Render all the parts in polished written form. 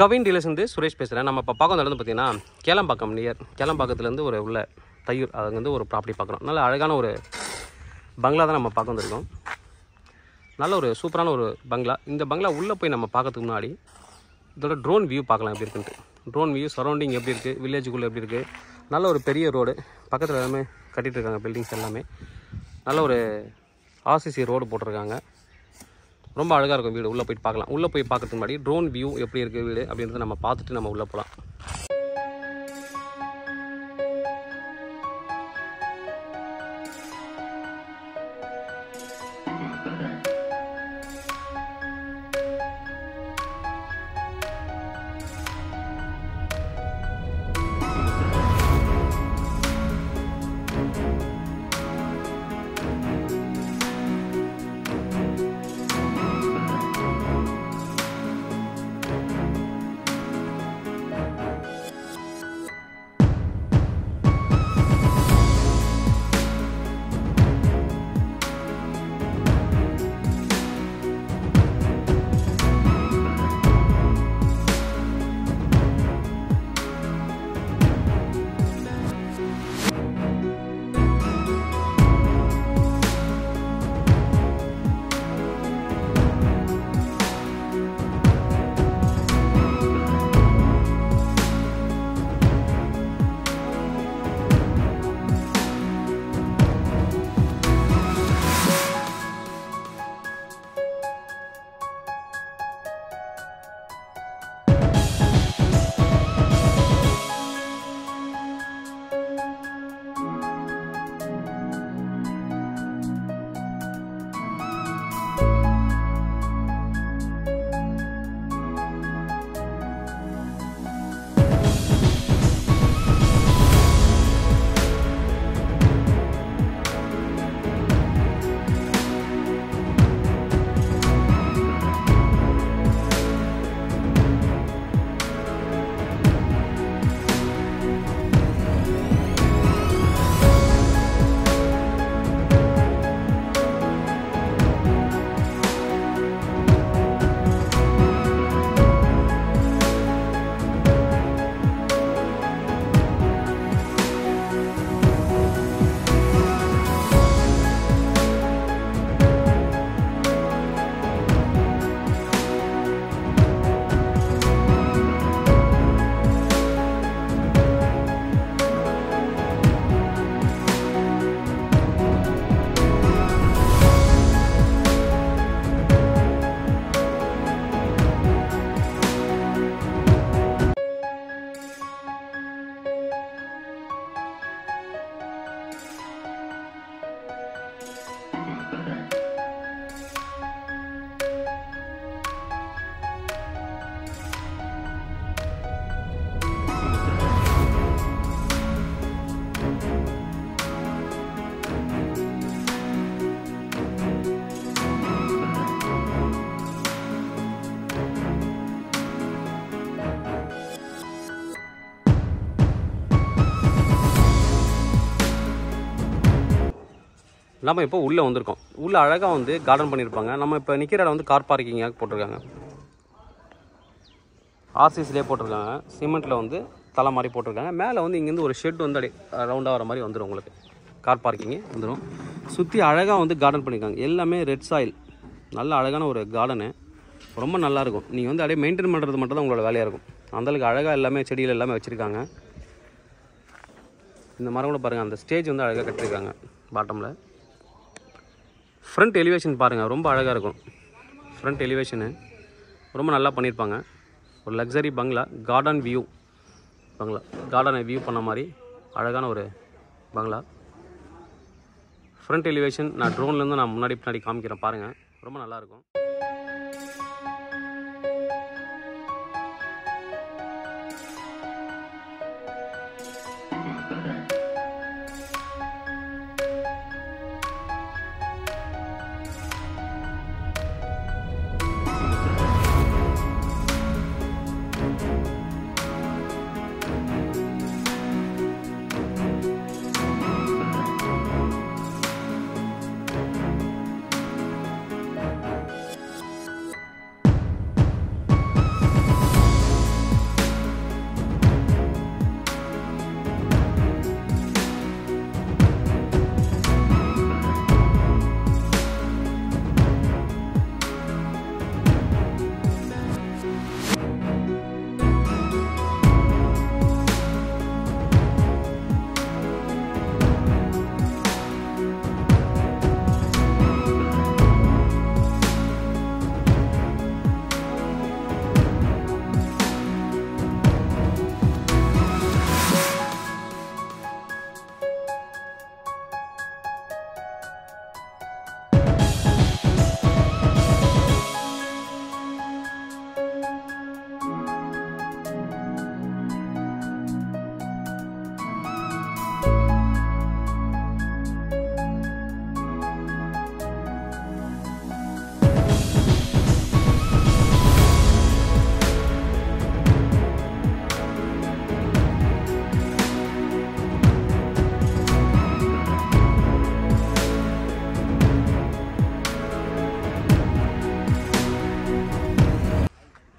கவின் டீலர்ஸ்லேருந்து சுரேஷ் பேசுகிறேன். நம்ம இப்போ பார்க்க நடந்து பார்த்தீங்கன்னா கேளம்பாக்கம் நியர் கேளம்பாக்கத்துலேருந்து ஒரு உள்ள தையூர் அது வந்து ஒரு ப்ராப்பர்ட்டி பார்க்குறோம். நல்ல அழகான ஒரு பங்களா தான் நம்ம பார்க்க வந்திருக்கோம். நல்ல ஒரு சூப்பரான ஒரு பங்களா. இந்த பங்களா உள்ளே போய் நம்ம பார்க்கறதுக்கு முன்னாடி இதோட ட்ரோன் வியூ பார்க்கலாம் எப்படி இருக்குன்ட்டு. ட்ரோன் வியூ சரௌண்டிங் எப்படி இருக்குது, வில்லேஜுக்குள்ளே எப்படி இருக்குது. நல்ல ஒரு பெரிய ரோடு பக்கத்தில் எல்லாமே கட்டிகிட்டு இருக்காங்க, பில்டிங்ஸ் எல்லாமே. நல்ல ஒரு ஆர்சிசி ரோடு போட்டிருக்காங்க. ரொம்ப அழகாக இருக்கும் வீடு. உள்ளே போய்ட்டு பார்க்கலாம். உள்ளே போய் பார்க்கறதுக்கு முன்னாடி ட்ரோன் வியூ எப்படி இருக்குது வீடு அப்படின்றத நம்ம பார்த்துட்டு நம்ம உள்ளே போகலாம். நம்ம இப்போ உள்ளே வந்திருக்கோம். உள்ளே அழகாக வந்து கார்டன் பண்ணியிருப்பாங்க. நம்ம இப்போ நிற்கிற இடம் வந்து கார் பார்க்கிங்காக போட்டிருக்காங்க. ஆர்சிசிலே போட்டிருக்காங்க. சிமெண்ட்டில் வந்து தலை மாதிரி போட்டிருக்காங்க. மேலே வந்து இங்கேருந்து ஒரு ஷெட் வந்து அப்படியே ரவுண்டாக வர மாதிரி வந்துடும். உங்களுக்கு கார் பார்க்கிங்கு வந்துடும். சுற்றி அழகாக வந்து கார்டன் பண்ணியிருக்காங்க. எல்லாமே ரெட் சாயில். நல்ல அழகான ஒரு கார்டனு. ரொம்ப நல்லாயிருக்கும். நீங்கள் வந்து அப்படியே மெயின்டைன் பண்ணுறது மட்டும் தான் உங்களோட வேலையாக இருக்கும். அந்தளவுக்கு அழகாக எல்லாமே செடிகள் எல்லாமே வச்சுருக்காங்க. இந்த மரம் கூட பாருங்கள். அந்த ஸ்டேஜ் வந்து அழகாக கட்டியிருக்காங்க பாட்டமில். ஃப்ரண்ட் எலிவேஷன் பாருங்கள், ரொம்ப அழகாக இருக்கும். ஃப்ரண்ட் எலிவேஷனு ரொம்ப நல்லா பண்ணியிருப்பாங்க. ஒரு லக்ஸரி பங்களா, கார்டன் வியூ பங்களா, கார்டனை வியூ பண்ண மாதிரி அழகான ஒரு பங்களா. ஃப்ரண்ட் எலிவேஷன் நான் ட்ரோன்லேருந்து நான் பின்னாடி காமிக்கிறேன் பாருங்கள். ரொம்ப நல்லாயிருக்கும்.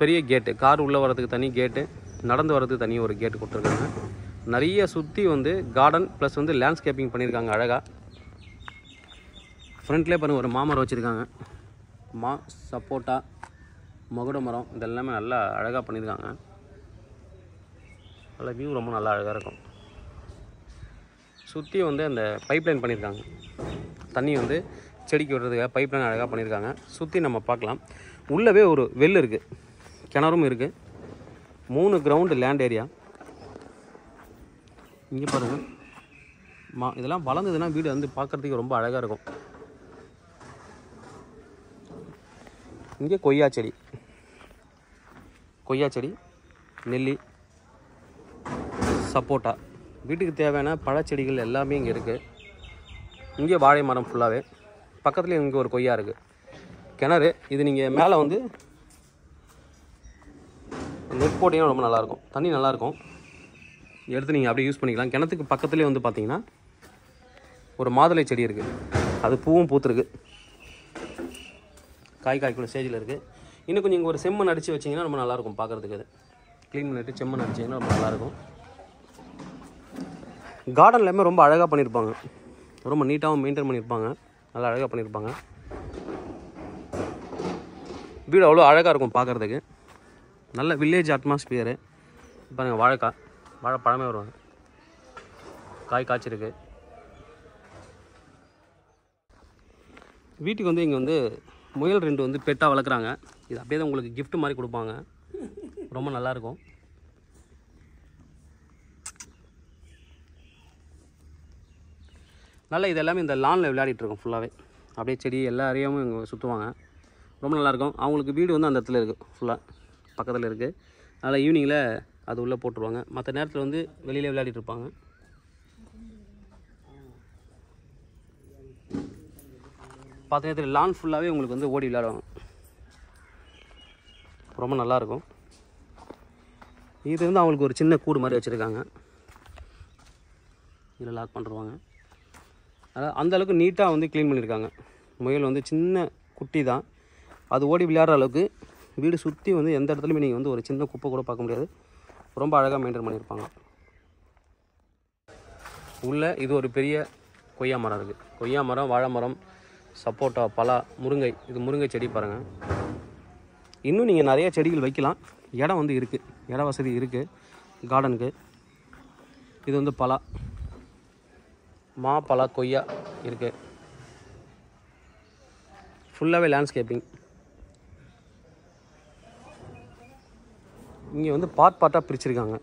பெரிய கேட்டு, கார் உள்ளே வரதுக்கு தனி கேட்டு, நடந்து வரதுக்கு தனி ஒரு கேட்டு கொடுத்துருக்காங்க. நிறைய சுற்றி வந்து கார்டன் ப்ளஸ் வந்து லேண்ட்ஸ்கேப்பிங் பண்ணியிருக்காங்க அழகாக. ஃப்ரண்ட்லேயே பாருங்கள் ஒரு மாமரம் வச்சுருக்காங்க. சப்போட்டா, மகுட மரம் இதெல்லாமே நல்லா அழகாக பண்ணியிருக்காங்க. நல்லா வியூ ரொம்ப நல்லா அழகாக இருக்கும். சுற்றி வந்து அந்த பைப்லைன் பண்ணியிருக்காங்க. தண்ணி வந்து செடிக்கு விடுறதுக்காக பைப்லைன் அழகாக பண்ணியிருக்காங்க. சுற்றி நம்ம பார்க்கலாம். உள்ளவே ஒரு வெல் இருக்குது, கிணறும் இருக்குது. 3 கிரவுண்டு லேண்ட் ஏரியா. இங்கே பாருங்கள், இதெல்லாம் வளர்ந்ததுன்னா வீடு வந்து பார்க்குறதுக்கு ரொம்ப அழகாக இருக்கும். இங்கே கொய்யா செடி, நெல்லி, சப்போட்டா, வீட்டுக்கு தேவையான பழச்செடிகள் எல்லாமே இங்கே இருக்குது. இங்கே வாழை மரம் ஃபுல்லாகவே. பக்கத்துலேயே இங்கே ஒரு கொய்யா இருக்குது. கிணறு இது நீங்கள் மேலே வந்து நெட் போட்டிங்கன்னா ரொம்ப நல்லாயிருக்கும். தண்ணி நல்லாயிருக்கும், எடுத்து நீங்கள் அப்படியே யூஸ் பண்ணிக்கலாம். கிணத்துக்கு பக்கத்துலேயே வந்து பார்த்திங்கன்னா ஒரு மாதுளை செடி இருக்குது. அது பூவும் பூத்துருக்கு, காய்க்குள்ள ஸ்டேஜில் இருக்குது. இன்னும் கொஞ்சம் இங்கே ஒரு செம்மண் அடித்து வச்சிங்கன்னா ரொம்ப நல்லாயிருக்கும் பார்க்குறதுக்கு. அது க்ளீன் பண்ணிவிட்டு செம்மண் அடிச்சிங்கன்னா ரொம்ப நல்லாயிருக்கும். கார்டன் எல்லாமே ரொம்ப அழகாக பண்ணியிருப்பாங்க. ரொம்ப நீட்டாகவும் மெயின்டைன் பண்ணியிருப்பாங்க. நல்லா அழகாக பண்ணியிருப்பாங்க. வீடு அவ்வளோ அழகாக இருக்கும் பார்க்குறதுக்கு. நல்ல வில்லேஜ் அட்மாஸ்பியரு. பாருங்கள், வாழைப்பழமே வருவாங்க, காய் காய்ச்சிருக்கு. வீட்டுக்கு வந்து இங்கே வந்து முயல் 2 வந்து பெட்டாக வளர்க்குறாங்க. இது அப்படியே தான் உங்களுக்கு கிஃப்ட் மாதிரி கொடுப்பாங்க. ரொம்ப நல்லாயிருக்கும். நல்லா இது எல்லாமே இந்த லானில் விளையாடிட்டுருக்கோம் ஃபுல்லாகவே. அப்படியே செடி எல்லா ஏரியாவும் இங்கே சுற்றுவாங்க. ரொம்ப நல்லாயிருக்கும். அவங்களுக்கு வீடு வந்து அந்த இடத்துல இருக்குது, ஃபுல்லாக பக்கத்தில் இருக்குது. அதனால் ஈவினிங்கில் அது உள்ளே போட்டுருவாங்க. மற்ற நேரத்தில் வந்து வெளியில் விளையாடிட்டு இருப்பாங்க. பார்த்த நேரத்தில் லான் ஃபுல்லாகவே உங்களுக்கு வந்து ஓடி விளையாடுவாங்க. ரொம்ப நல்லாயிருக்கும். இது வந்து அவங்களுக்கு ஒரு சின்ன கூடு மாதிரி வச்சுருக்காங்க. இதில் லாக் பண்ணுருவாங்க. அதாவது அந்தளவுக்கு நீட்டாக வந்து க்ளீன் பண்ணியிருக்காங்க. முயல் வந்து சின்ன குட்டி தான், அது ஓடி விளையாடுற அளவுக்கு வீடு சுற்றி வந்து எந்த இடத்துலையுமே நீங்கள் வந்து ஒரு சின்ன குப்பை கூட பார்க்க முடியாது. ரொம்ப அழகாக மெயின்டைன் பண்ணியிருப்பாங்க. உள்ளே இது ஒரு பெரிய கொய்யா மரம் இருக்குது. கொய்யா மரம், வாழை மரம், சப்போட்டா, பலா, முருங்கை. இது முருங்கை செடி பாருங்கள். இன்னும் நீங்கள் நிறைய செடிகள் வைக்கலாம். இடம் வந்து இருக்குது, இட வசதி இருக்குது கார்டனுக்கு. இது வந்து பலா, பலா, கொய்யா இருக்குது. ஃபுல்லாகவே லேண்ட்ஸ்கேப்பிங். இங்கே வந்து பார்ட்டாக பிரிச்சுருக்காங்க.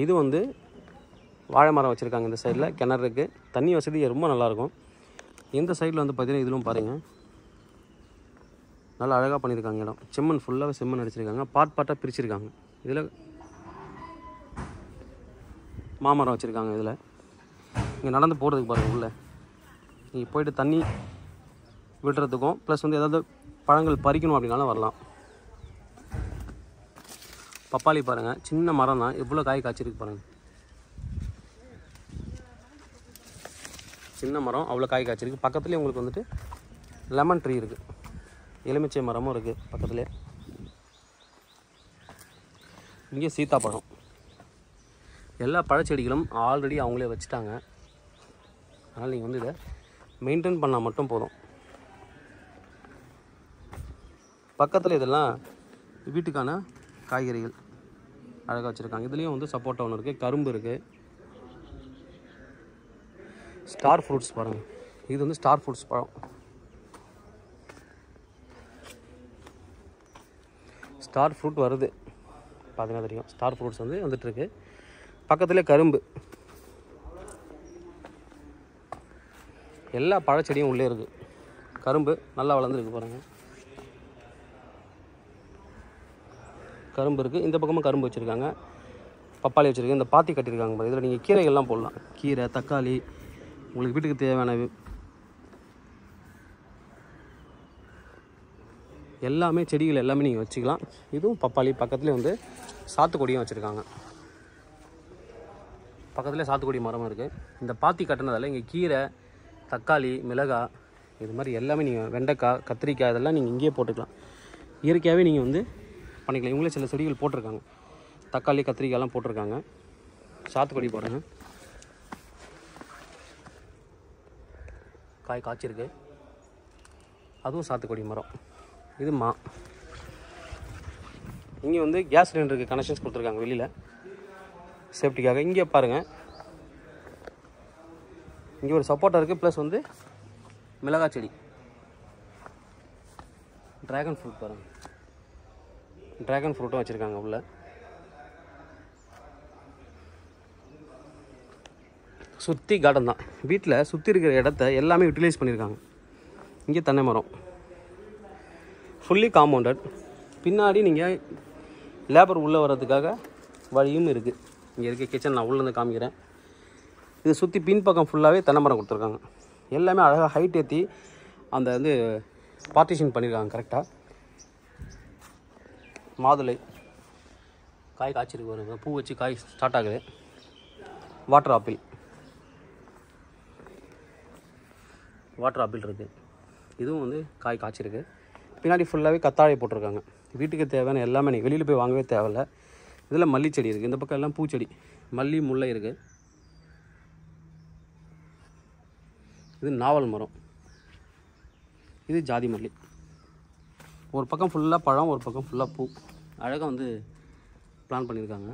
இது வந்து வாழை மரம் வச்சுருக்காங்க. இந்த சைடில் கிணறு இருக்குது, தண்ணி வசதி ரொம்ப நல்லாயிருக்கும். இந்த சைடில் வந்து பார்த்திங்கன்னா இதிலும் பாருங்கள், நல்லா அழகாக பண்ணியிருக்காங்க. இடம் செம்மண், ஃபுல்லாகவே செம்மண் அடிச்சிருக்காங்க. பார்ட்டாக பிரிச்சுருக்காங்க. இதில் மாமரம் வச்சுருக்காங்க. இதில் இங்கே நடந்து போகிறதுக்கு பாருங்கள். உள்ளே நீங்கள் போய்ட்டு தண்ணி விடுறதுக்கும் ப்ளஸ் வந்து ஏதாவது பழங்கள் பறிக்கணும் அப்படின்னாலும் வரலாம். பப்பாளி பாருங்கள், சின்ன மரம் தான், எவ்வளோ காய் காய்ச்சிருக்கு பாருங்கள். சின்ன மரம் அவ்வளோ காய் காய்ச்சிருக்கு. பக்கத்துலேயே உங்களுக்கு வந்துட்டு லெமன் ட்ரீ இருக்குது, எலுமிச்சை மரமும் இருக்குது பக்கத்துலேயே. இங்கே சீத்தாப்பழம். எல்லா பழச்செடிகளும் ஆல்ரெடி அவங்களே வச்சுட்டாங்க. அதனால் நீங்கள் வந்து இதை மெயின்டைன் பண்ணால் மட்டும் போதும். பக்கத்தில் இதெல்லாம் வீட்டுக்கான காய்கறிகள் அழகாக வச்சுருக்காங்க. இதுலேயும் வந்து சப்போட்டா ஒன்று இருக்குது, கரும்பு இருக்குது. ஸ்டார் ஃப்ரூட்ஸ் பாருங்கள், இது வந்து ஸ்டார் ஃப்ரூட்ஸ் பழம். ஸ்டார் ஃப்ரூட் வருது பார்த்தீங்கன்னா தெரியும். ஸ்டார் ஃப்ரூட்ஸ் வந்து வந்துட்டுருக்கு. பக்கத்தில் கரும்பு. எல்லா பழச்செடியும் உள்ளே இருக்குது. கரும்பு நல்லா வளர்ந்துருக்கு பாருங்கள். கரும்பு இருக்குது. இந்த பக்கமும் கரும்பு வச்சுருக்காங்க, பப்பாளி வச்சுருக்காங்க. இந்த பாத்தி கட்டியிருக்காங்க பாருங்கள். இதில் நீங்கள் கீரைகள்லாம் போடலாம். கீரை, தக்காளி, உங்களுக்கு வீட்டுக்கு தேவையான எல்லாமே செடிகள் எல்லாமே நீங்கள் வச்சுக்கலாம். இதுவும் பப்பாளி. பக்கத்துலேயே வந்து சாத்துக்குடியும் வச்சுருக்காங்க. பக்கத்துலேயே சாத்துக்குடி மரமும் இருக்குது. இந்த பாத்தி கட்டினதால் இங்கே கீரை, தக்காளி, மிளகாய், இது மாதிரி எல்லாமே நீங்கள் வெண்டைக்காய், கத்திரிக்காய் இதெல்லாம் நீங்கள் இங்கேயே போட்டுக்கலாம். இயற்கையாகவே நீங்கள் வந்து பண்ணிக்கலாம். இவங்களே சில செடிகள் போட்டிருக்காங்க. தக்காளி, கத்திரிக்காயெல்லாம் போட்டிருக்காங்க. சாத்துக்குடி போடுறாங்க. காய் காய்ச்சிருக்கு. அதுவும் சாத்துக்குடி மரம். இது இங்கே வந்து கேஸ் சிலிண்டருக்கு கனெக்ஷன்ஸ் கொடுத்துருக்காங்க வெளியில் சேஃப்டிக்காக. இங்கே பாருங்கள், இங்கே ஒரு சப்போட்டா இருக்குது. ப்ளஸ் வந்து மிளகாய் செடி, ட்ராகன் ஃப்ரூட் பாருங்கள், ட்ராகன் ஃப்ரூட்டும் வச்சுருக்காங்க உள்ள. சுற்றி கார்டன் தான். வீட்டில் சுற்றி இருக்கிற இடத்த எல்லாமே யூட்டிலைஸ் பண்ணியிருக்காங்க. இங்கே தென்னை மரம் ஃபுல்லி காம்பவுண்டட். பின்னாடி நீங்கள் லேபர் உள்ளே வர்றதுக்காக வழியும் இருக்குது. இங்கே இருக்க கிச்சன் நான் உள்ளேருந்து காமிக்கிறேன். இது சுற்றி பின்பக்கம் ஃபுல்லாகவே தென்னை மரம் கொடுத்துருக்காங்க. எல்லாமே அழகாக ஹைட் ஏற்றி அந்த வந்து பார்ட்டிஷன் பண்ணியிருக்காங்க கரெக்டாக. மாதுளை காய் காய்ச்சிருக்கு வருங்க, பூ வச்சு காய் ஸ்டார்ட் ஆகுது. வாட்டர் ஆப்பிள் இருக்குது. இதுவும் வந்து காய் காய்ச்சிருக்கு. பின்னாடி ஃபுல்லாகவே கத்தாழை போட்டிருக்காங்க. வீட்டுக்கு தேவையான எல்லாமே நீங்கள் வெளியில் போய் வாங்கவே தேவையில்லை. இதில் மல்லி செடி இருக்குது. இந்த பக்கம் எல்லாம் பூச்செடி, மல்லி, முல்லை இருக்குது. இது நாவல் மரம். இது ஜாதி மல்லி. ஒரு பக்கம் ஃபுல்லாக பழம், ஒரு பக்கம் ஃபுல்லாக பூ. அழகாக வந்து பிளான் பண்ணியிருக்காங்க.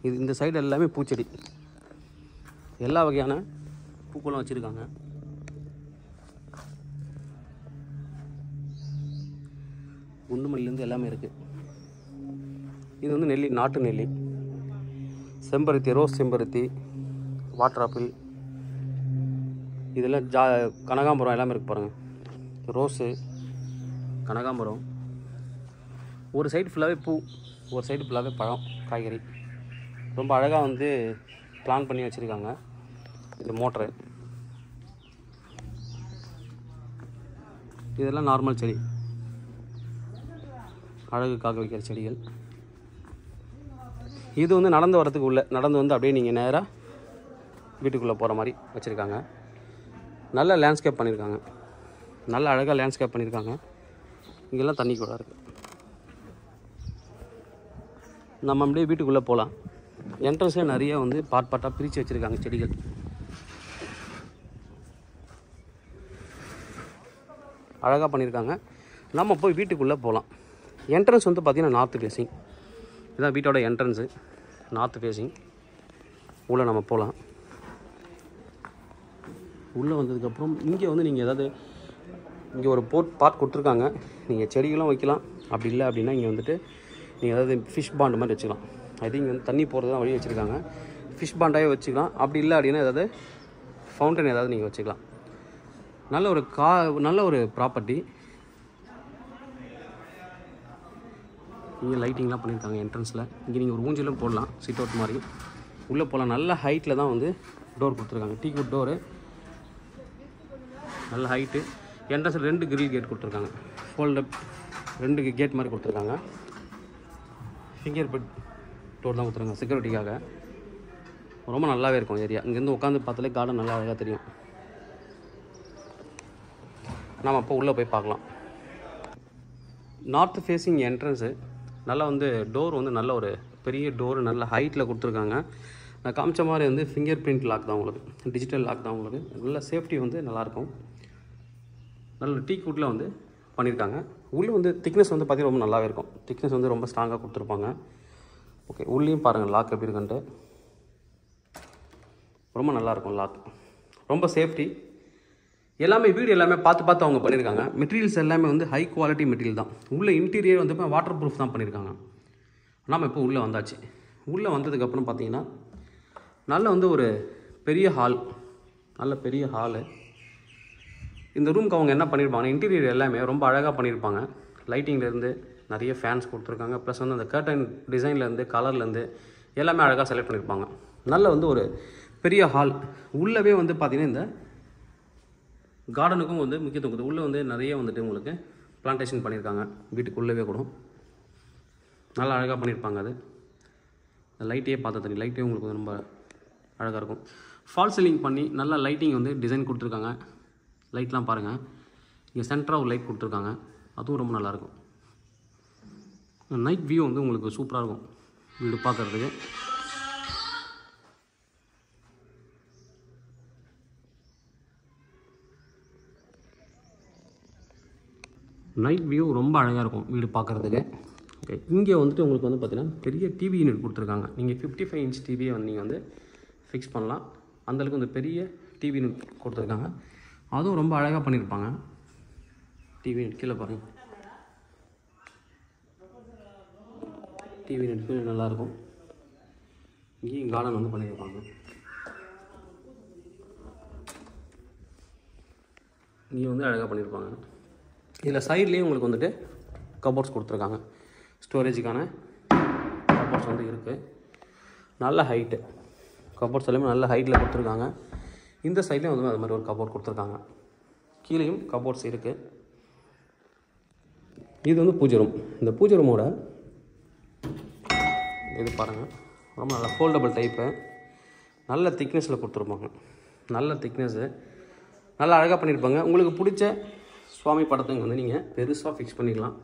இது இந்த சைடு எல்லாமே பூச்செடி, எல்லா வகையான பூக்களும் வச்சுருக்காங்க. குண்டு மல்லிலேருந்து எல்லாமே இருக்குது. இது வந்து நெல்லி, நாட்டு நெல்லி, செம்பருத்தி, ரோஸ் செம்பருத்தி, வாட்டர் ஆப்பிள், இதெல்லாம் கனகாம்பரம் எல்லாமே இருக்குது பாருங்கள். ரோஸு, கனகாம்பரம். ஒரு சைடு ஃபுல்லாகவே பூ, ஒரு சைடு ஃபுல்லாகவே பழம், காய்கறி. ரொம்ப அழகாக வந்து பிளான் பண்ணி வச்சுருக்காங்க. இது மோட்டரு. இதெல்லாம் நார்மல் செடி, அழகுக்காக வைக்கிற செடிகள். இது வந்து நடந்து வரத்துக்கு உள்ள, நடந்து வந்து அப்படியே நீங்கள் நேராக வீட்டுக்குள்ளே போகிற மாதிரி வச்சுருக்காங்க. நல்ல லேண்ட்ஸ்கேப் பண்ணியிருக்காங்க. நல்ல அழகாக லேண்ட்ஸ்கேப் பண்ணியிருக்காங்க. இங்கெல்லாம் தண்ணி கூட இருக்குது. நம்ம அப்படியே வீட்டுக்குள்ளே போகலாம். என்ட்ரன்ஸே நிறைய வந்து பார்ட்டாக பிரித்து வச்சுருக்காங்க செடிகள். அழகாக பண்ணியிருக்காங்க. நம்ம போய் வீட்டுக்குள்ளே போகலாம். என்ட்ரன்ஸ் வந்து பார்த்திங்கன்னா நார்த்து ஃபேஸிங். இதுதான் வீட்டோட என்ட்ரன்ஸு, நார்த்து ஃபேஸிங். உள்ளே நம்ம போகலாம். உள்ளே வந்ததுக்கப்புறம் இங்கே வந்து நீங்கள் ஏதாவது, இங்கே ஒரு பார்ட் கொடுத்துருக்காங்க. நீங்கள் செடிகளும் வைக்கலாம். அப்படி இல்லை அப்படின்னா இங்கே வந்துட்டு நீங்கள் ஏதாவது ஃபிஷ் பாண்ட் மாதிரி வச்சுக்கலாம். ஐ திங்க் வந்து தண்ணி போகிறது தான் வழி வச்சுருக்காங்க. ஃபிஷ் பாண்டாகவே வச்சுக்கலாம். அப்படி இல்லை அப்படின்னா ஏதாவது ஃபவுண்டன் ஏதாவது நீங்கள் வச்சுக்கலாம். நல்ல ஒரு ப்ராப்பர்ட்டி. இங்கே லைட்டிங்லாம் பண்ணியிருக்காங்க என்ட்ரன்ஸில். இங்கே நீங்கள் ஒரு ஊஞ்சலும் போடலாம், சிட் அவுட் மாதிரி. உள்ளே போகலாம். நல்ல ஹைட்டில் தான் வந்து டோர் கொடுத்துருக்காங்க. டீ குட் டோரு, நல்ல ஹைட்டு. என்ட்ரன்ஸில் 2 கிரில் கேட் கொடுத்துருக்காங்க. ஃபோல்டப் 2 கேட் மாதிரி கொடுத்துருக்காங்க. ஃபிங்கர் பிரிண்ட் டோர் தான் கொடுத்துருக்காங்க செக்யூரிட்டிக்காக. ரொம்ப நல்லாவே இருக்கும் ஏரியா. இங்கேருந்து உட்காந்து பார்த்தாலே கார்டன் நல்லா அழகாக தெரியும். நாம் அப்போ உள்ளே போய் பார்க்கலாம். North facing entrance. நல்லா வந்து டோர் வந்து நல்ல ஒரு பெரிய டோரு, நல்ல ஹைட்டில் கொடுத்துருக்காங்க. நான் காமிச்ச மாதிரி வந்து ஃபிங்கர் பிரிண்ட் லாக் தான் உங்களுக்கு, டிஜிட்டல் லாக் தான் உங்களுக்கு. நல்ல சேஃப்டி வந்து நல்லாயிருக்கும். நல்ல டீ குட்டில் வந்து பண்ணியிருக்காங்க. உள்ளே வந்து திக்னஸ் வந்து பார்த்திங்கன்னா ரொம்ப நல்லாவே இருக்கும். திக்னஸ் வந்து ரொம்ப ஸ்ட்ராங்காக கொடுத்துருப்பாங்க. ஓகே, உள்ளேயும் பாருங்கள் லாக் எப்படி இருக்குன்ட்டு. ரொம்ப நல்லாயிருக்கும் லாக். ரொம்ப சேஃப்டி. எல்லாமே வீடு எல்லாமே பார்த்து அவங்க பண்ணியிருக்காங்க. மெட்டீரியல்ஸ் எல்லாமே வந்து ஹை குவாலிட்டி மெட்டீரியல் தான். உள்ளே இன்டீரியர் வந்து இப்போ வாட்டர் ப்ரூஃப் தான் பண்ணியிருக்காங்க. நாம் இப்போ உள்ளே வந்தாச்சு. உள்ளே வந்ததுக்கப்புறம் பார்த்தீங்கன்னா நல்ல வந்து ஒரு பெரிய ஹால், நல்ல பெரிய ஹாலு. இந்த ரூமுக்கு அவங்க என்ன பண்ணியிருப்பாங்க, இன்டீரியர் எல்லாமே ரொம்ப அழகாக பண்ணியிருப்பாங்க. லைட்டிங்லேருந்து நிறைய ஃபேன்ஸ் கொடுத்துருக்காங்க. ப்ளஸ் வந்து அந்த கர்டன் டிசைன்லேருந்து கலர்லேருந்து எல்லாமே அழகாக செலக்ட் பண்ணியிருப்பாங்க. நல்ல வந்து ஒரு பெரிய ஹால். உள்ளவே வந்து பார்த்திங்கன்னா இந்த கார்டனுக்கும் வந்து முக்கியத்துவம் கொடுத்து உள்ளே வந்து நிறைய வந்துட்டு உங்களுக்கு பிளான்டேஷன் பண்ணியிருக்காங்க. வீட்டுக்குள்ளவே கூட நல்லா அழகாக பண்ணியிருப்பாங்க. அது லைட்டையே பார்த்தா தெரியும். லைட்டே உங்களுக்கு வந்து ரொம்ப அழகாக இருக்கும். ஃபால் சீலிங் பண்ணி நல்லா லைட்டிங் வந்து டிசைன் கொடுத்துருக்காங்க. லைட்லாம் பாருங்கள். இங்கே சென்டராக ஒரு லைட் கொடுத்துருக்காங்க. அதுவும் ரொம்ப நல்லாயிருக்கும். நைட் வியூ வந்து உங்களுக்கு சூப்பராக இருக்கும் வீடு பார்க்குறதுக்கு. நைட் வியூ ரொம்ப அழகாக இருக்கும் வீடு பார்க்குறதுக்கு. ஓகே, இங்கே வந்துட்டு உங்களுக்கு வந்து பார்த்திங்கன்னா பெரிய டிவி யூனிட் கொடுத்துருக்காங்க. நீங்கள் 55 இன்ச் டிவியை வந்து நீங்கள் வந்து ஃபிக்ஸ் பண்ணலாம். அந்தளவுக்கு வந்து பெரிய டிவி யூனிட் கொடுத்துருக்காங்க. அதுவும் ரொம்ப அழகாக பண்ணியிருப்பாங்க. டிவி யூனிட் கீழே பாருங்கள், டிவி யூனிட் நல்லாயிருக்கும். இங்கேயும் கார்டன் வந்து பண்ணியிருப்பாங்க. இங்கே வந்து அழகாக பண்ணியிருப்பாங்க. இதில் சைட்லேயும் உங்களுக்கு வந்துட்டு கபோர்ட்ஸ் கொடுத்துருக்காங்க. ஸ்டோரேஜுக்கான கபோர்ட்ஸ் வந்து இருக்குது. நல்ல ஹைட்டு கபோர்ட்ஸ் எல்லாமே நல்ல ஹைட்டில் கொடுத்துருக்காங்க. இந்த சைட்லேயும் வந்து அது மாதிரி ஒரு கபோர்ட் கொடுத்துருக்காங்க. கீழேயும் கபோர்ட்ஸ் இருக்குது. இது வந்து பூஜை ரூம். இந்த பூஜை ரூமோட இது பாருங்கள், ரொம்ப நல்ல ஃபோல்டபுள் டைப்பு. நல்ல திக்னஸில் கொடுத்துருப்பாங்க. நல்ல திக்னஸ்ஸு நல்லா அழகாக பண்ணியிருப்பாங்க. உங்களுக்கு பிடிச்ச சுவாமி படத்துக்கு வந்து நீங்கள் பெருசாக ஃபிக்ஸ் பண்ணிக்கலாம்.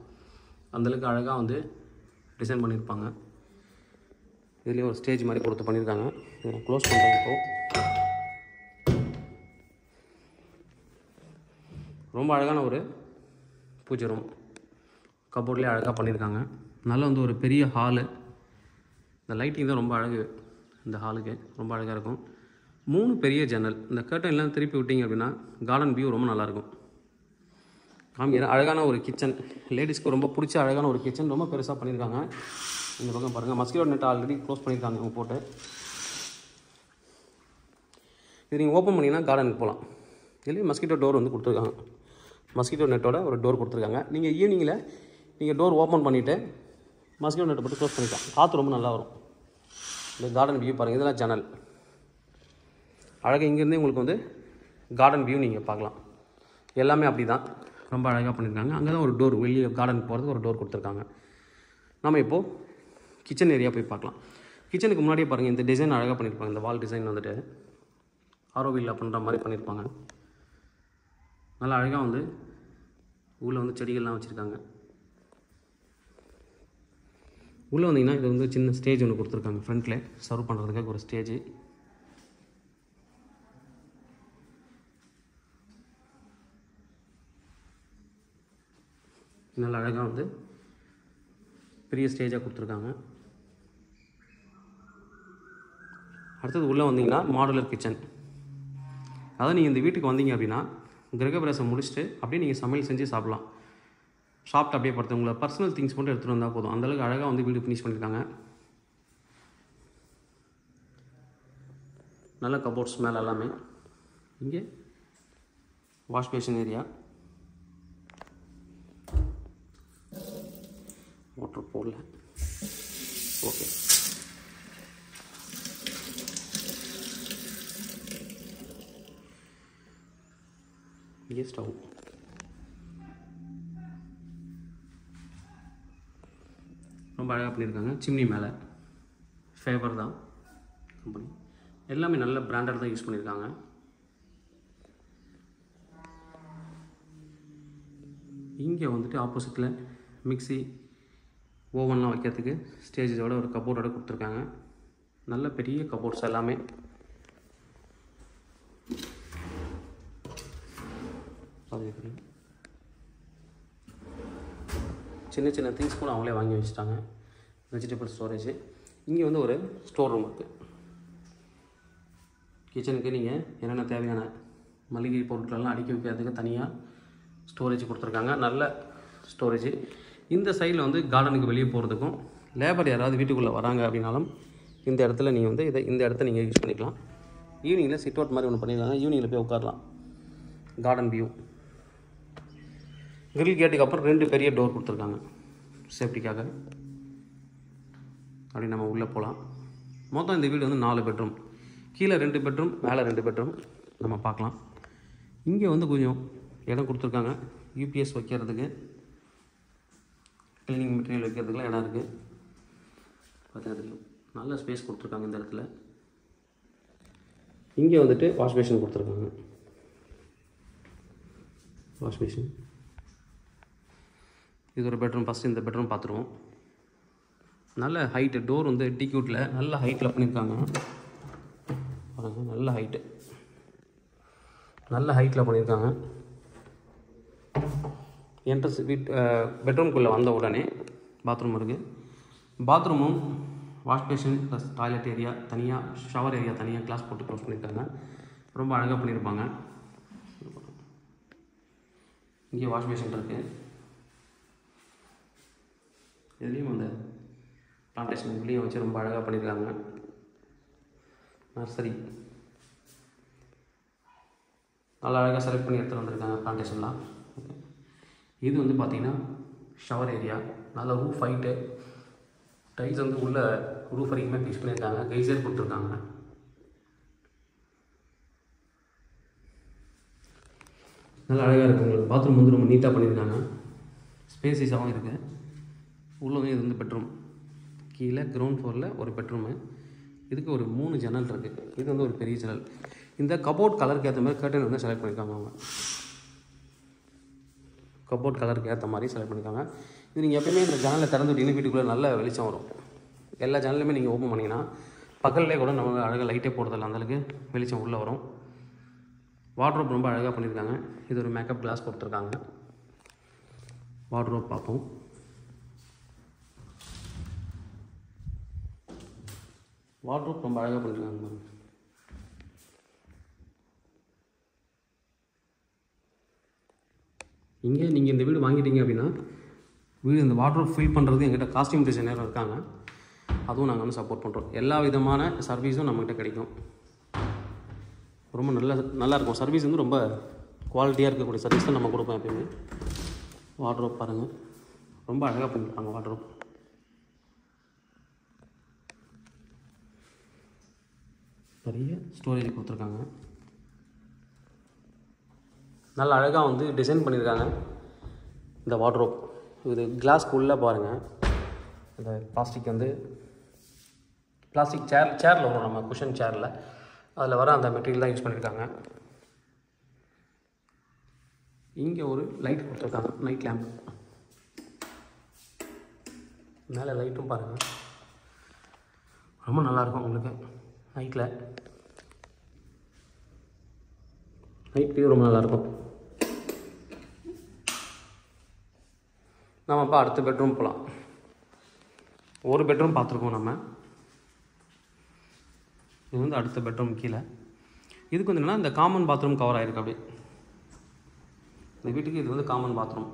அந்தளவுக்கு அழகாக வந்து டிசைன் பண்ணியிருப்பாங்க. இதுலேயும் ஒரு ஸ்டேஜ் மாதிரி கொடுத்து பண்ணியிருக்காங்க. இதை க்ளோஸ் பண்ணுறேன். இப்போது ரொம்ப அழகான ஒரு பூஜை ரூம். கபோர்ட்லேயே அழகாக பண்ணியிருக்காங்க. நல்ல வந்து ஒரு பெரிய ஹாலு. இந்த லைட்டிங் தான் ரொம்ப அழகு. இந்த ஹாலுக்கு ரொம்ப அழகாக இருக்கும். 3 பெரிய ஜன்னல். இந்த கர்டன் எல்லாம் திருப்பி விட்டிங்க அப்படின்னா கார்டன் வியூ ரொம்ப நல்லாயிருக்கும். அழகான ஒரு கிச்சன், லேடிஸ்க்கு ரொம்ப பிடிச்ச அழகான ஒரு கிச்சன். ரொம்ப பெருசாக பண்ணியிருக்காங்க. இந்த பக்கம் பாருங்கள், மஸ்கிட்டோ நெட் ஆல்ரெடி க்ளோஸ் பண்ணியிருக்காங்க அவங்க போட்டு. இது நீங்கள் ஓப்பன் பண்ணிங்கன்னா கார்டனுக்கு போகலாம். இதுலேயும் மஸ்கிட்டோ டோர் வந்து கொடுத்துருக்காங்க. மஸ்கிட்டோ நெட்டோட ஒரு டோர் கொடுத்துருக்காங்க. நீங்கள் ஈவினிங்கில் நீங்கள் டோர் ஓப்பன் பண்ணிவிட்டு மஸ்கிட்டோ நெட்டை போட்டு க்ளோஸ் பண்ணிக்கலாம். காற்று ரொம்ப நல்லா வரும். இந்த கார்டன் வியூ பாருங்கள், இதெல்லாம் ஜன்னல். அழகாக இங்கேருந்தே உங்களுக்கு வந்து கார்டன் வியூ நீங்கள் பார்க்கலாம். எல்லாமே அப்படி தான் ரொம்ப அழகாக பண்ணியிருக்காங்க. அங்கே தான் ஒரு டோர், வெளியே கார்டன் போகிறதுக்கு ஒரு டோர் கொடுத்துருக்காங்க. நம்ம இப்போது கிச்சன் ஏரியா போய் பார்க்கலாம். கிச்சனுக்கு முன்னாடியே பாருங்கள், இந்த டிசைன் அழகாக பண்ணியிருப்பாங்க. இந்த வால் டிசைன் வந்துட்டு ஆரோவில்ல பண்ணுற மாதிரி பண்ணியிருப்பாங்க. நல்லா அழகாக வந்து உள்ளே வந்து செடிகள்லாம் வச்சுருக்காங்க. உள்ளே வந்தீங்கன்னா இது வந்து சின்ன ஸ்டேஜ் ஒன்று கொடுத்துருக்காங்க. ஃப்ரண்ட்டில் சர்வ் பண்ணுறதுக்காக ஒரு ஸ்டேஜ். நல்லா அழகாக வந்து பெரிய ஸ்டேஜாக கொடுத்துருக்காங்க. அடுத்தது உள்ளே வந்தீங்கன்னா மாடுலர் கிச்சன். அதாவது நீங்கள் இந்த வீட்டுக்கு வந்தீங்க அப்படின்னா கிரகப்பிரவேசம் முடிச்சுட்டு அப்படியே நீங்கள் சமையல் செஞ்சு சாப்பிட்லாம். சாப்பிட்டு அப்படியே படுத்து உங்களை பர்சனல் திங்ஸ் மட்டும் எடுத்துகிட்டு வந்தால் போதும். அந்தளவுக்கு அழகாக வந்து வீடு ஃபினிஷ் பண்ணியிருக்காங்க. நல்ல கபோர்ட்ஸ் மேலே எல்லாமே. இங்கே வாஷ் பேஷன் ஏரியா, மோட்டர் போடல. ஓகே, இங்கே ஸ்டவ். ரொம்ப அழகாக பண்ணியிருக்காங்க. சிம்னி மேலே ஃபேவர் தான் கம்பெனி. எல்லாமே நல்ல பிராண்டட் தான் யூஸ் பண்ணியிருக்காங்க. இங்கே வந்துட்டு ஆப்போசிட்டில் மிக்ஸி, ஓவன்லாம் வைக்கிறதுக்கு ஸ்டேஜோட ஒரு கபோர்டோட கொடுத்துருக்காங்க. நல்ல பெரிய கபோர்ட்ஸ் எல்லாமே. சின்ன சின்ன திங்ஸ் கூட அவங்களே வாங்கி வச்சுட்டாங்க. Vegetable storage. இங்கே வந்து ஒரு ஸ்டோர் ரூம் இருக்குது. கிச்சனுக்கு நீங்கள் என்னென்ன தேவையான மளிகை பொருட்களெல்லாம் அடுக்கி வைக்கிறதுக்கு தனியாக ஸ்டோரேஜ் கொடுத்துருக்காங்க. நல்ல ஸ்டோரேஜ். இந்த சைடில் வந்து கார்டனுக்கு வெளியே போகிறதுக்கும், லேபர் யாராவது வீட்டுக்குள்ளே வராங்க அப்படின்னாலும் இந்த இடத்துல நீங்கள் வந்து இந்த இடத்த நீங்கள் யூஸ் பண்ணிக்கலாம். ஈவினிங்கில் சிட் அவுட் மாதிரி ஒன்று பண்ணியிருக்காங்க. ஈவினிங்கில் போய் உட்காரலாம். Garden view. கிரில் கேட்டுக்கு அப்புறம் 2 பெரிய டோர் கொடுத்துருக்காங்க சேஃப்டிக்காக. அப்படி நம்ம உள்ளே போகலாம். மொத்தம் இந்த வீடு வந்து 4 பெட்ரூம். கீழே 2 பெட்ரூம், மேலே 2 பெட்ரூம் நம்ம பார்க்கலாம். இங்கே வந்து கொஞ்சம் இடம் கொடுத்துருக்காங்க. யூபிஎஸ் வைக்கிறதுக்கு, கிளீனிங் மெட்டீரியல் வைக்கிறதுக்குலாம் இடம் இருக்குது. பார்த்தீங்கன்னா நல்ல ஸ்பேஸ் கொடுத்துருக்காங்க இந்த இடத்துல. இங்கே வந்துட்டு வாஷ் பேஷன் கொடுத்துருக்காங்க. Wash basin. இது ஒரு பெட்ரூம். ஃபஸ்ட்டு இந்த பெட்ரூம் பார்த்துருவோம். நல்ல ஹைட்டு, டோர் வந்து டிக்யூட்டில் நல்ல ஹைட்டில் பண்ணியிருக்காங்க பாருங்கள். நல்ல ஹைட்டில் பண்ணியிருக்காங்க. என்ட்ரன்ஸ் பெட்ரூம்குள்ளே வந்த உடனே பாத்ரூம் இருக்குது. பாத்ரூமும் wash basin plus toilet area தனியாக, ஷவர் ஏரியா தனியாக கிளாஸ் போட்டு க்ளோஸ் பண்ணியிருக்காங்க. ரொம்ப அழகாக பண்ணியிருப்பாங்க. இங்கே வாஷ் பேஷன் இருக்குது. இதுலேயும் அந்த பிளான்டேஷன் உள்ளேயும் வச்சு ரொம்ப அழகாக பண்ணியிருக்காங்க. நர்சரி நல்லா அழகாக செலக்ட் பண்ணி எடுத்துகிட்டு வந்திருக்காங்க பிளான்டேஷன்லாம். ஓகே, இது வந்து பார்த்திங்கன்னா ஷவர் ஏரியா. நல்ல ரூஃப் ஹைட்டு, டைல்ஸ் வந்து உள்ள ரூஃப் வரைக்குமே ஃபிக்ஸ் பண்ணியிருக்காங்க. கைசர் கொடுத்துருக்காங்க. நல்லா அழகாக இருக்குது. உங்களுக்கு பாத்ரூம் வந்து ரொம்ப நீட்டாக பண்ணியிருக்காங்க. ஸ்பேசிஸாகவும் இருக்குது. உள்ளே வந்து இது வந்து பெட்ரூம். கீழே கிரவுண்ட் ஃப்ளோரில் ஒரு பெட்ரூமு. இதுக்கு ஒரு 3 ஜன்னல் இருக்குது. இது வந்து ஒரு பெரிய ஜன்னல். இந்த கபோர்ட் கலருக்கு ஏற்ற மாதிரி கர்டன் வந்து செலக்ட் பண்ணியிருக்காங்க அவங்க. கபோர்ட் கலருக்கு ஏற்ற மாதிரி செலக்ட் பண்ணியிருக்காங்க. இது நீங்கள் எப்பயுமே இந்த ஜன்னலை திறந்து விட்டீங்கன்னா வீட்டுக்குள்ளே நல்ல வெளிச்சம் வரும். எல்லா ஜன்னலுமே நீங்கள் ஓப்பன் பண்ணிங்கன்னா பக்கத்துலேயே கூட நம்ம அழகாக லைட்டே போடுறதில்ல, அந்தளவுக்கு வெளிச்சம் உள்ளே வரும். வார்ட்ரோப் ரொம்ப அழகாக பண்ணியிருக்காங்க. இது ஒரு மேக்கப் கிளாஸ் கொடுத்துருக்காங்க. வார்ட்ரோப் பார்ப்போம். வார்ட்ரோப் ரொம்ப அழகாக பண்ணியிருக்காங்க. இங்கே நீங்கள் இந்த வீடு வாங்கிட்டீங்க அப்படின்னா வீடு இந்த வார்ட்ரோப் ஃபில் பண்ணுறது எங்கிட்ட காஸ்டியூம் டிசைனர் இருக்காங்க. அதுவும் நாங்கள் வந்து சப்போர்ட் பண்ணுறோம். எல்லா விதமான சர்வீஸும் நம்மகிட்ட கிடைக்கும். ரொம்ப நல்லாயிருக்கும். சர்வீஸ் வந்து ரொம்ப குவாலிட்டியாக இருக்கக்கூடிய சர்வீஸ் தான் நம்ம கொடுப்போம் எப்பயுமே. வார்ட்ரோப் பாருங்கள், ரொம்ப அழகாக பண்ணியிருக்காங்க. வார்ட்ரோப் நிறைய ஸ்டோரேஜ் கொடுத்துருக்காங்க. நல்ல அழகாக வந்து டிசைன் பண்ணியிருக்காங்க இந்த வார்ட்ரோப். இது கிளாஸ்க்குள்ளே பாருங்கள். இந்த பிளாஸ்டிக் வந்து பிளாஸ்டிக் சேரில் வரும், நம்ம குஷன் சேரில் அதில் வர அந்த மெட்டீரியல் தான் யூஸ் பண்ணியிருக்காங்க. இங்கே ஒரு லைட் கொடுத்துருக்காங்க, நைட் லேம்ப். மேலே லைட்டும் பாருங்கள், ரொம்ப நல்லாயிருக்கும் உங்களுக்கு. நைட் வியூ ரொம்ப நல்லாயிருக்கும். நம்ம இப்போ அடுத்த பெட்ரூம் போகலாம். ஒரு பெட்ரூம் பார்த்துருக்கோம் நம்ம. இது வந்து அடுத்த பெட்ரூம் கீழே. இதுக்கு வந்து என்னென்னா இந்த காமன் பாத்ரூம் கவர் ஆகிருக்கு. அப்படியே இந்த வீட்டுக்கு இது வந்து காமன் பாத்ரூம்.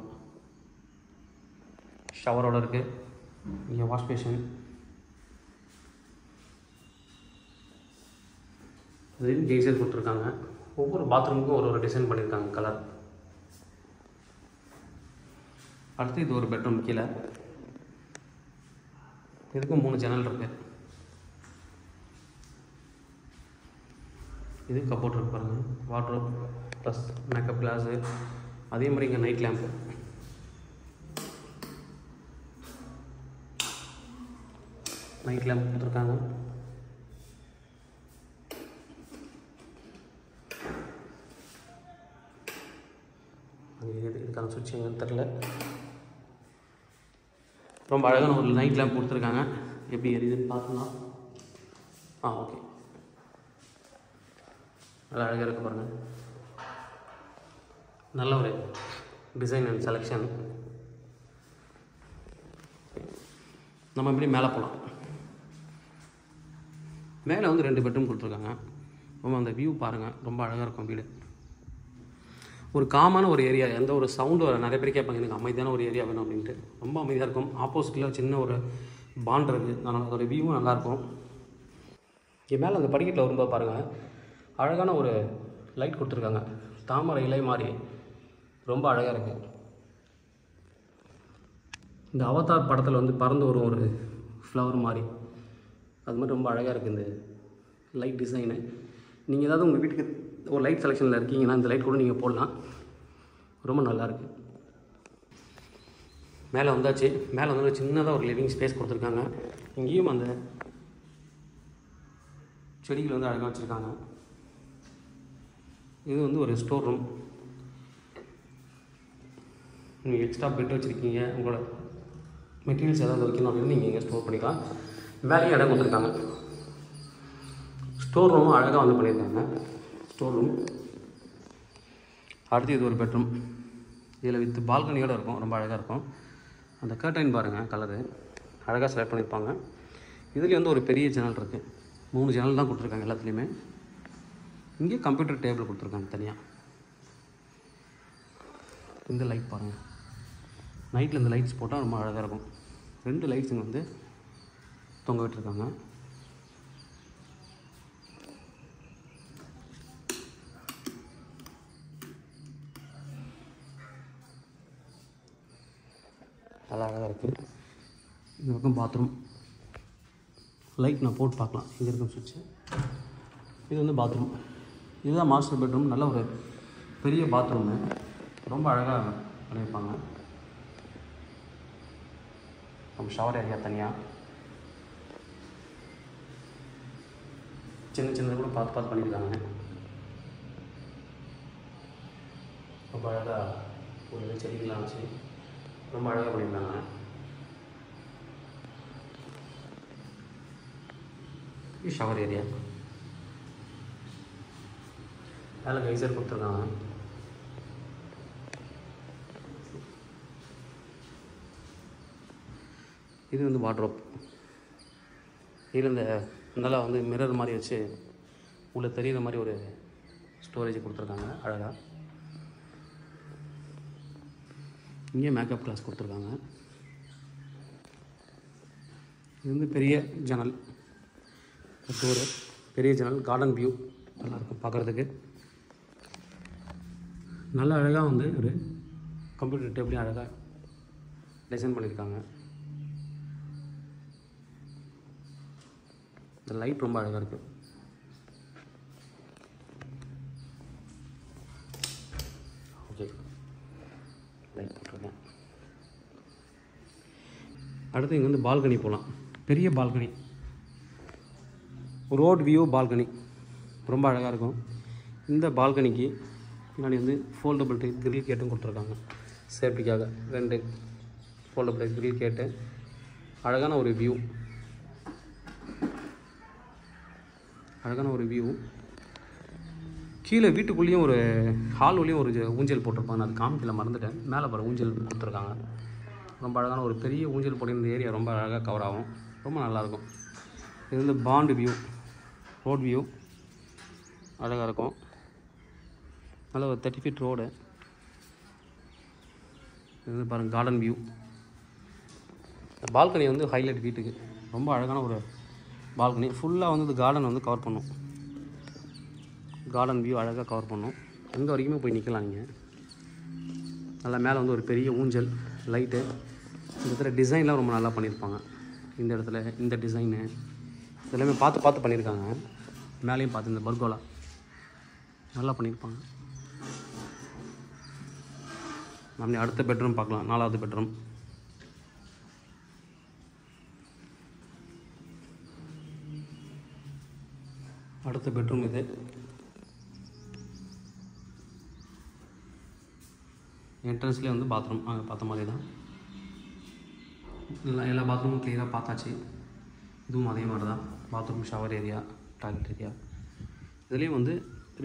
ஷவரோடு இருக்குது. இங்கே வாஷ் பேஷன். இதுலேயும் கெய்சர் கொடுத்துருக்காங்க. ஒவ்வொரு பாத்ரூமுக்கும் ஒரு டிசைன் பண்ணியிருக்காங்க கலர். அடுத்து இது ஒரு பெட்ரூம் கீழே. இதுக்கும் 3 ஜன்னல் இருக்குது. இது கபோர்ட் இருக்கு பாருங்கள். Wardrobe plus makeup class. அதே மாதிரி இங்கே நைட் லேம்ப்பு. நைட் லேம்ப் கொடுத்துருக்காங்க. இதுக்கான சுவிட்ச் எங்கன்னு தெரில. ரொம்ப அழகான ஒரு நைட் லேம்ப் கொடுத்துருக்காங்க. எப்படி எரியுதுன்னு பார்க்கலாம். ஓகே, நல்லா அழகாக இருக்குது பாருங்கள். நல்ல ஒரு டிசைன் அண்ட் செலெக்ஷன். நம்ம எப்படி மேலே போகலாம். மேலே வந்து 2 பெட்ரூம் கொடுத்துருக்காங்க. ரொம்ப அந்த வியூ பாருங்கள், ரொம்ப அழகாக இருக்கும் வீடு. ஒரு காமான ஒரு ஏரியா. எந்த ஒரு சவுண்டு வர, நிறைய பேர் கேட்பாங்க எனக்கு அமைதியான ஒரு ஏரியா வேணும் அப்படின்ட்டு. ரொம்ப அமைதியாக இருக்கும். ஆப்போசிட்டில் சின்ன ஒரு பாண்ட் இருக்குது. அதோட வியூவும் நல்லாயிருக்கும். இங்கே மேலே அந்த படிக்கட்டில் வரும்போது பாருங்கள், அழகான ஒரு லைட் கொடுத்துருக்காங்க. தாமரை இலை மாதிரி ரொம்ப அழகாக இருக்குது. இந்த அவதார் படத்தில் வந்து பறந்து வரும் ஒரு ஃப்ளவர் மாதிரி, அது மாதிரி ரொம்ப அழகாக இருக்குது இந்த லைட் டிசைனு. நீங்கள் ஏதாவது உங்கள் வீட்டுக்கு ஒரு லைட் செலெக்ஷனில் இருக்கீங்கன்னா இந்த லைட் கூட நீங்கள் போடலாம். ரொம்ப நல்லாயிருக்கு. மேலே வந்தாச்சு. மேலே வந்து சின்னதாக ஒரு லிவிங் ஸ்பேஸ் கொடுத்துருக்காங்க. இங்கேயும் அந்த செடிகள் வந்து அழகாக வச்சுருக்காங்க. இது வந்து ஒரு ஸ்டோர் ரூம். நீங்கள் எக்ஸ்ட்ரா பெட் வச்சுருக்கீங்க, உங்களோட மெட்டீரியல்ஸ் ஏதாவது வைக்கணும் அப்படின்னு நீங்கள் இங்கே ஸ்டோர் பண்ணிக்கலாம். மேலேயும் இடம் கொடுத்துருக்காங்க. ஸ்டோர் ரூமும் அழகாக வந்து பண்ணியிருக்காங்க. Store room. அடுத்து இது ஒரு பெட்ரூம். இதில் வித் பால்கனியோடு இருக்கும். ரொம்ப அழகாக இருக்கும். அந்த கர்டைன் பாருங்கள், கலரு அழகாக செலக்ட் பண்ணியிருப்பாங்க. இதுலேயும் வந்து ஒரு பெரிய ஜன்னல் இருக்குது. 3 ஜன்னல் தான் கொடுத்துருக்காங்க எல்லாத்துலேயுமே. இங்கே கம்ப்யூட்டர் டேபிள் கொடுத்துருக்காங்க தனியாக. இந்த லைட் பாருங்கள், நைட்டில் இந்த லைட்ஸ் போட்டால் ரொம்ப அழகாக இருக்கும். 2 லைட்ஸுங்க வந்து தொங்க விட்டுருக்காங்க. நல்லா அழகாக இருக்குது. இந்த பக்கம் பாத்ரூம். லைட் நான் போட்டு பார்க்கலாம் இங்கே இருக்கும் சுவிட்சு. இது வந்து பாத்ரூம். இதுதான் மாஸ்டர் பெட்ரூம். நல்ல ஒரு பெரிய பாத்ரூமு. ரொம்ப அழகாக பண்ணியிருப்பாங்க. நம்ம ஷவர் ஏரியா தனியாக. சின்ன சின்னது கூட பார்த்து பண்ணியிருக்காங்க. ரொம்ப அழகாக ஒரு செடிகள்லாம் வச்சு ரொம்ப அழகாக பண்ணியிருக்காங்க. Shower area. மேலே கைசர் கொடுத்துருக்காங்க. இது வந்து வார்ட்ரோப். இதில் இந்த நல்லா வந்து மிரர் மாதிரி வச்சு உள்ளே தெரிகிற மாதிரி ஒரு ஸ்டோரேஜ் கொடுத்துருக்காங்க அழகாக. இங்கே மேக்கப் கிளாஸ் கொடுத்துருக்காங்க. இது வந்து பெரிய ஜன்னல், டோரு, பெரிய ஜன்னல். கார்டன் வியூ நல்லாயிருக்கும் பார்க்குறதுக்கு. நல்ல அழகாக வந்து ஒரு கம்ப்யூட்டர் டேபிளையும் அழகாக டிசைன் பண்ணியிருக்காங்க. இந்த லைட் ரொம்ப அழகாக இருக்குது. ஓகே, லைட் போட்டிருக்கேன். அடுத்து இங்கே வந்து பால்கனி போகலாம். பெரிய பால்கனி, ரோட் வியூ பால்கனி ரொம்ப அழகாக இருக்கும். இந்த பால்கனிக்கு முன்னாடி வந்து ஃபோல்டபுள் டைப் கிரில் கேட்டும் கொடுத்துருக்காங்க. சேஃப்டிக்காக 2 ஃபோல்டபுள் டைப் கிரில் கேட்டு அழகான ஒரு வியூ. அழகான ஒரு வியூ. கீழே வீட்டுக்குள்ளேயும் ஒரு ஹால் உள்ளேயும் ஒரு ஊஞ்சல் போட்டிருப்பாங்க. அது காமிக்கல, மறந்துட்டேன். மேலே பாரு ஊஞ்சல் கொடுத்துருக்காங்க. ரொம்ப அழகான ஒரு பெரிய ஊஞ்சல் போட்டு இந்த ஏரியா ரொம்ப அழகாக கவர் ஆகும். ரொம்ப நல்லாயிருக்கும். இது வந்து பாண்ட் வியூ, ரோட் வியூ அழகாக இருக்கும். நல்ல ஒரு 30 ஃபீட் ரோடு. இது வந்து பாருங்கள் கார்டன் வியூ. இந்த பால்கனி வந்து ஹைலைட் வீட்டுக்கு. ரொம்ப அழகான ஒரு பால்கனி. ஃபுல்லாக வந்து இந்த கார்டன் வந்து கவர் பண்ணும். கார்டன் வியூ அழகாக கவர் பண்ணும். எங்கே வரைக்குமே போய் நிற்கலாம் நீங்கள். நல்லா மேலே வந்து ஒரு பெரிய ஊஞ்சல், லைட்டு. இந்த இடத்துல டிசைன்லாம் ரொம்ப நல்லா பண்ணியிருப்பாங்க. இந்த இடத்துல இந்த டிசைனு இதெல்லாமே பார்த்து பண்ணியிருக்காங்க. மேலேயும் பார்த்து இந்த பர்கோலா நல்லா பண்ணியிருப்பாங்க. நம்ம அடுத்த பெட்ரூம் பார்க்கலாம். 4வது பெட்ரூம். அடுத்த பெட்ரூம் இது. என்ட்ரன்ஸ்லேயே வந்து பாத்ரூம் அங்கே பார்த்த மாதிரி தான். எல்லா பாத்ரூமும் கிளியராக பார்த்தாச்சு. இதுவும் அதே மாதிரி தான். Bathroom, shower area, toilet area. இதுலேயும் வந்து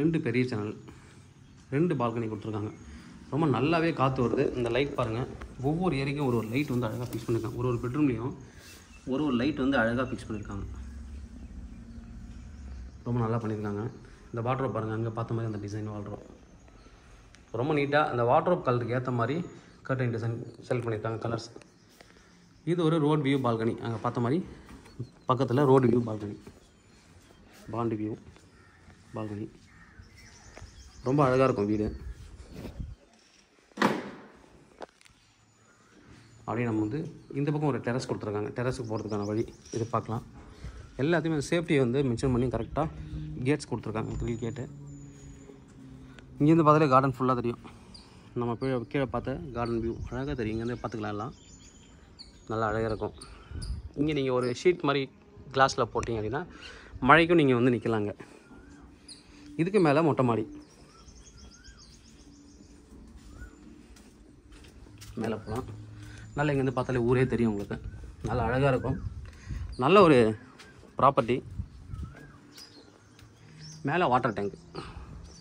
2 பெரிய ஜன்னல், 2 பால்கனி கொடுத்துருக்காங்க. ரொம்ப நல்லாவே காற்று வருது. இந்த லைட் பாருங்கள். ஒவ்வொரு ஏரியாக்கும் ஒரு லைட் வந்து அழகாக ஃபிக்ஸ் பண்ணியிருக்காங்க. ஒரு பெட்ரூம்லேயும் ஒரு லைட் வந்து அழகாக ஃபிக்ஸ் பண்ணியிருக்காங்க. ரொம்ப நல்லா பண்ணியிருக்காங்க. இந்த வார்ட்ரோப் பாருங்கள், அங்கே பார்த்த மாதிரி அந்த டிசைன் வார்ட்ரோப் ரொம்ப நீட்டாக. அந்த வார்ட்ரோப் கலருக்கு ஏற்ற மாதிரி கர்டைன் டிசைன் செலக்ட் பண்ணியிருக்காங்க கலர்ஸ். இது ஒரு ரோட் வியூ பால்கனி. அங்கே பார்த்த மாதிரி பக்கத்தில் road view balcony, bond view balcony. ரொம்ப அழகாக இருக்கும் வீடு. அப்படியே நம்ம வந்து இந்த பக்கம் ஒரு டெரஸ் கொடுத்துருக்காங்க. டெரஸுக்கு போகிறதுக்கான வழி இது பார்க்கலாம். எல்லாத்தையுமே சேஃப்டியை வந்து மென்ஷன் பண்ணி கரெக்டாக கேட்ஸ் கொடுத்துருக்காங்க. கிரில் கேட்டு. இங்கேருந்து பார்த்தாலே கார்டன் ஃபுல்லாக தெரியும். நம்ம கீழே பார்த்த கார்டன் வியூ அழகாக தெரியும். இங்கேருந்து பார்த்துக்கலாம். எல்லாம் நல்லா அழகாக இருக்கும். இங்கே நீங்கள் ஒரு ஷீட் மாதிரி கிளாஸில் போட்டிங்க அப்படின்னா மழைக்கும் நீங்கள் வந்து நிற்கலாங்க. இதுக்கு மேலே மொட்டை மாடி. மேலே போகலாம். நல்லா இங்கேருந்து பார்த்தாலே ஊரே தெரியும் உங்களுக்கு. நல்லா அழகாக இருக்கும். நல்ல ஒரு ப்ராப்பர்ட்டி. மேலே வாட்டர் டேங்க்,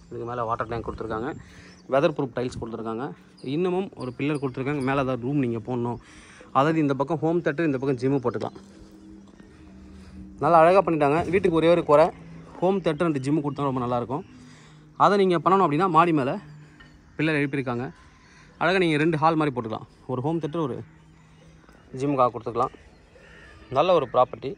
இதுக்கு மேலே வாட்டர் டேங்க் கொடுத்துருக்காங்க. வெதர் ப்ரூஃப் டைல்ஸ் கொடுத்துருக்காங்க. இன்னமும் ஒரு பில்லர் கொடுத்துருக்காங்க. மேலே ஏதாவது ரூம் நீங்கள் போடணும், அதாவது இந்த பக்கம் ஹோம் தேட்டர், இந்த பக்கம் ஜிம்மு போட்டுக்கலாம். நல்லா அழகாக பண்ணிட்டாங்க. வீட்டுக்கு ஒரே ஒரு குறை, ஹோம் தேட்டர் அண்ட் ஜிம்மு கொடுத்தா ரொம்ப நல்லாயிருக்கும். அதை நீங்கள் பண்ணணும் அப்படின்னா மாடி மேலே பில்லர் எழுப்பியிருக்காங்க. அழகாக நீங்கள் 2 ஹால் மாதிரி போட்டுக்கலாம். ஒரு ஹோம் தேட்டர், ஒரு ஜிம்முக்காக கொடுத்துக்கலாம். நல்ல ஒரு ப்ராப்பர்ட்டி.